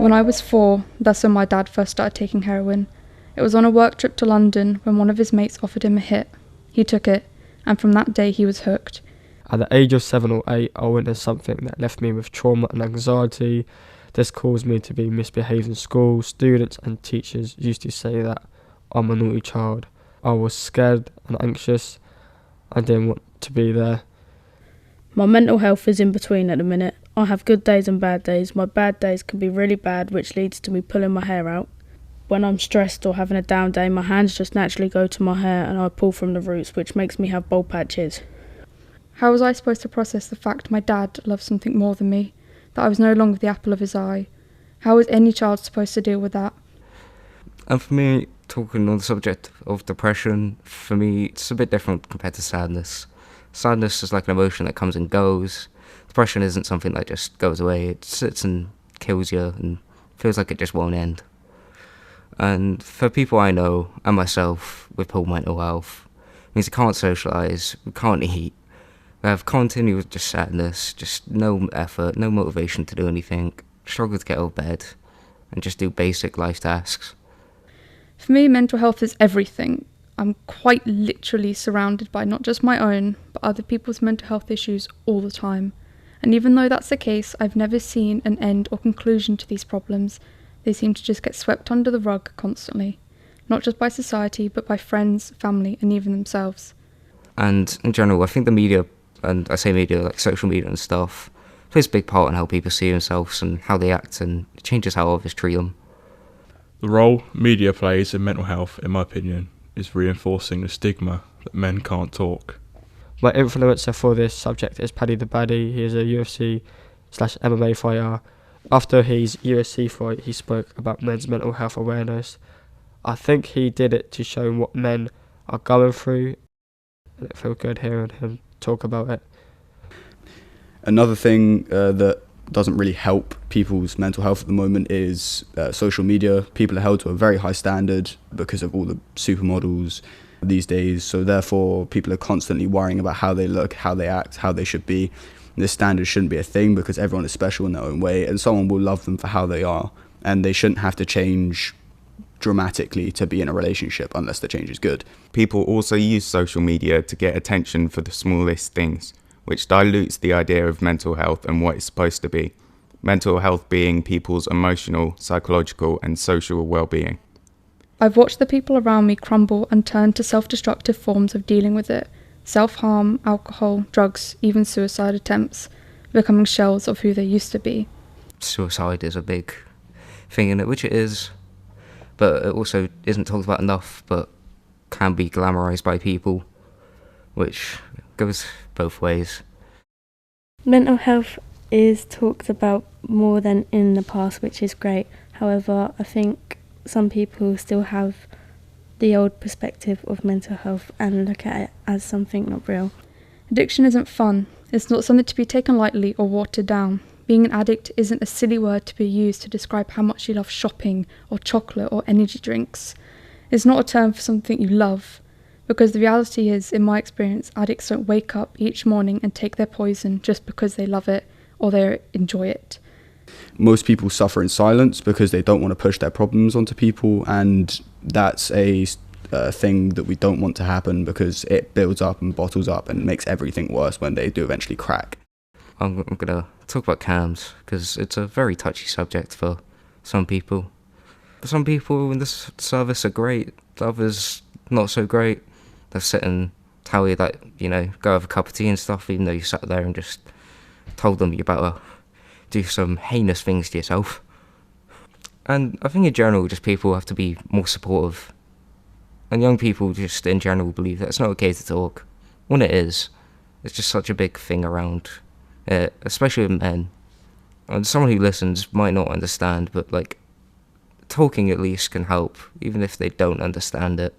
When I was 4, that's when my dad first started taking heroin. It was on a work trip to London when one of his mates offered him a hit. He took it, and from that day he was hooked. At the age of 7 or 8, I witnessed something that left me with trauma and anxiety. This caused me to be misbehaved in school. Students and teachers used to say that I'm a naughty child. I was scared and anxious. I didn't want to be there. My mental health is in between at the minute. I have good days and bad days. My bad days can be really bad, which leads to me pulling my hair out. When I'm stressed or having a down day, my hands just naturally go to my hair and I pull from the roots, which makes me have bald patches. How was I supposed to process the fact my dad loved something more than me, that I was no longer the apple of his eye? How was any child supposed to deal with that? And for me, talking on the subject of depression, for me, it's a bit different compared to sadness. Sadness is like an emotion that comes and goes. Depression isn't something that just goes away. It sits and kills you and feels like it just won't end. And for people I know, and myself, with poor mental health, it means we can't socialise, we can't eat, we have continuous just sadness, just no effort, no motivation to do anything, struggle to get out of bed, and just do basic life tasks. For me, mental health is everything. I'm quite literally surrounded by not just my own, but other people's mental health issues all the time. And even though that's the case, I've never seen an end or conclusion to these problems. They seem to just get swept under the rug constantly. Not just by society, but by friends, family, and even themselves. And in general, I think the media, and I say media, like social media and stuff, plays a big part in how people see themselves and how they act, and it changes how others treat them. The role media plays in mental health, in my opinion, is reinforcing the stigma that men can't talk. My influencer for this subject is Paddy the Baddy. He is a UFC/MMA fighter. After his UFC fight, he spoke about men's mental health awareness. I think he did it to show what men are going through, and it felt good hearing him talk about it. Another thing that doesn't really help people's mental health at the moment is social media. People are held to a very high standard because of all the supermodels these days, so therefore people are constantly worrying about how they look, how they act, how they should be. This standard shouldn't be a thing because everyone is special in their own way and someone will love them for how they are, and they shouldn't have to change dramatically to be in a relationship unless the change is good. People also use social media to get attention for the smallest things, which dilutes the idea of mental health and what it's supposed to be. Mental health being people's emotional, psychological and social well-being. I've watched the people around me crumble and turn to self-destructive forms of dealing with it. Self-harm, alcohol, drugs, even suicide attempts, becoming shells of who they used to be. Suicide is a big thing in it, which it is, but it also isn't talked about enough, but can be glamorised by people, which goes both ways. Mental health is talked about more than in the past, which is great. However, I think some people still have the old perspective of mental health and look at it as something not real. Addiction isn't fun. It's not something to be taken lightly or watered down. Being an addict isn't a silly word to be used to describe how much you love shopping or chocolate or energy drinks. It's not a term for something you love, because the reality is, in my experience, addicts don't wake up each morning and take their poison just because they love it or they enjoy it. Most people suffer in silence because they don't want to push their problems onto people, and that's a thing that we don't want to happen because it builds up and bottles up and makes everything worse when they do eventually crack. I'm going to talk about cams because it's a very touchy subject for some people. For some people in this service are great, others not so great. They'll sit and tell you that, go have a cup of tea and stuff, even though you sat there and just told them you're about to do some heinous things to yourself. And I think in general, just people have to be more supportive. And young people just in general believe that it's not okay to talk. When it is, it's just such a big thing around it, especially with men. And someone who listens might not understand, but talking at least can help, even if they don't understand it.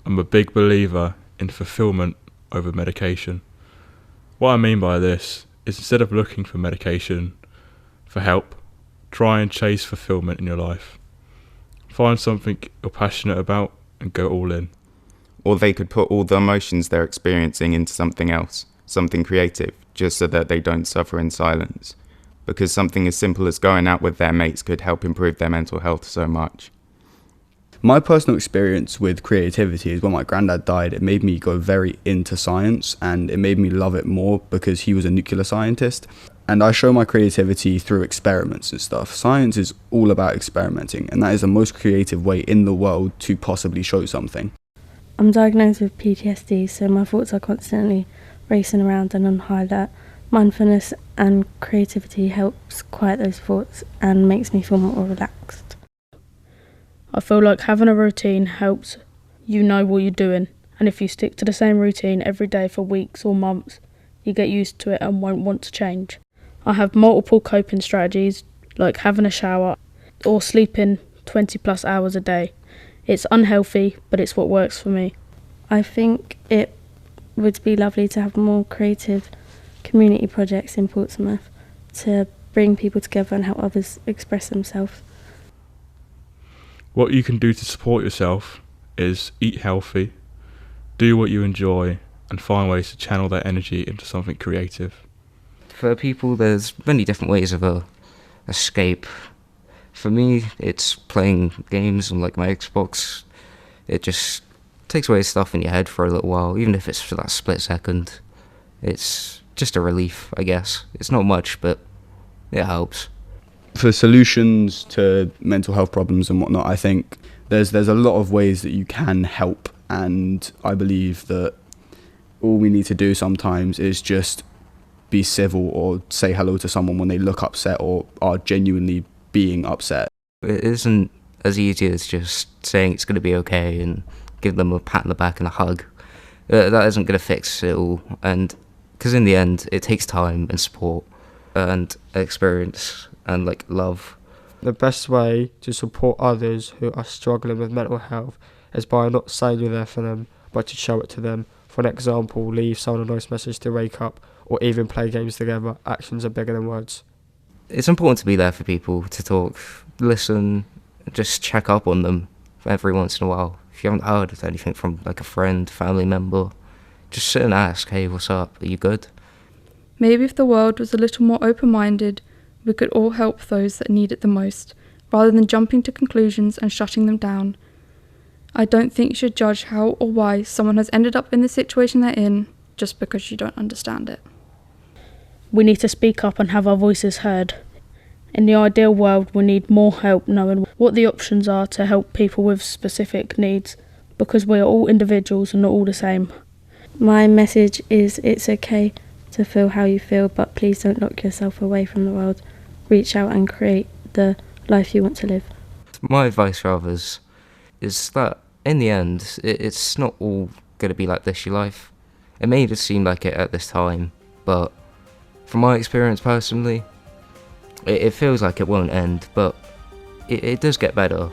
I'm a big believer in fulfillment over medication. What I mean by this is, instead of looking for medication for help, try and chase fulfillment in your life. Find something you're passionate about and go all in. Or they could put all the emotions they're experiencing into something else, something creative, just so that they don't suffer in silence. because something as simple as going out with their mates could help improve their mental health so much. My personal experience with creativity is when my granddad died, it made me go very into science, and it made me love it more because he was a nuclear scientist. And I show my creativity through experiments and stuff. Science is all about experimenting, and that is the most creative way in the world to possibly show something. I'm diagnosed with PTSD, so my thoughts are constantly racing around and on high alert. Mindfulness and creativity helps quiet those thoughts and makes me feel more relaxed. I feel like having a routine helps you know what you're doing, and if you stick to the same routine every day for weeks or months, you get used to it and won't want to change. I have multiple coping strategies, like having a shower or sleeping 20 plus hours a day. It's unhealthy, but it's what works for me. I think it would be lovely to have more creative community projects in Portsmouth to bring people together and help others express themselves. What you can do to support yourself is eat healthy, do what you enjoy, and find ways to channel that energy into something creative. For people, there's many different ways of escape. For me, it's playing games on like my Xbox. It just takes away stuff in your head for a little while, even if it's for that split second. It's just a relief, I guess. It's not much, but it helps. For solutions to mental health problems and whatnot, I think there's a lot of ways that you can help, and I believe that all we need to do sometimes is just be civil or say hello to someone when they look upset or are genuinely being upset. It isn't as easy as just saying it's going to be okay and give them a pat on the back and a hug. That isn't going to fix it all, and because in the end it takes time and support and experience and like love. The best way to support others who are struggling with mental health is by not saying you're there for them, but to show it to them. For an example, leave someone a nice message to wake up, or even play games together. Actions are bigger than words. It's important to be there for people, to talk, listen, just check up on them every once in a while. If you haven't heard anything from like a friend, family member, just sit and ask, hey, what's up? Are you good? Maybe if the world was a little more open-minded, we could all help those that need it the most, rather than jumping to conclusions and shutting them down. I don't think you should judge how or why someone has ended up in the situation they're in just because you don't understand it. We need to speak up and have our voices heard. In the ideal world, we need more help knowing what the options are to help people with specific needs, because we are all individuals and not all the same. My message is it's okay to feel how you feel, but please don't lock yourself away from the world. Reach out and create the life you want to live. My advice for others is that in the end, it's not all going to be like this, your life. It may just seem like it at this time, but from my experience personally, it feels like it won't end, but it does get better.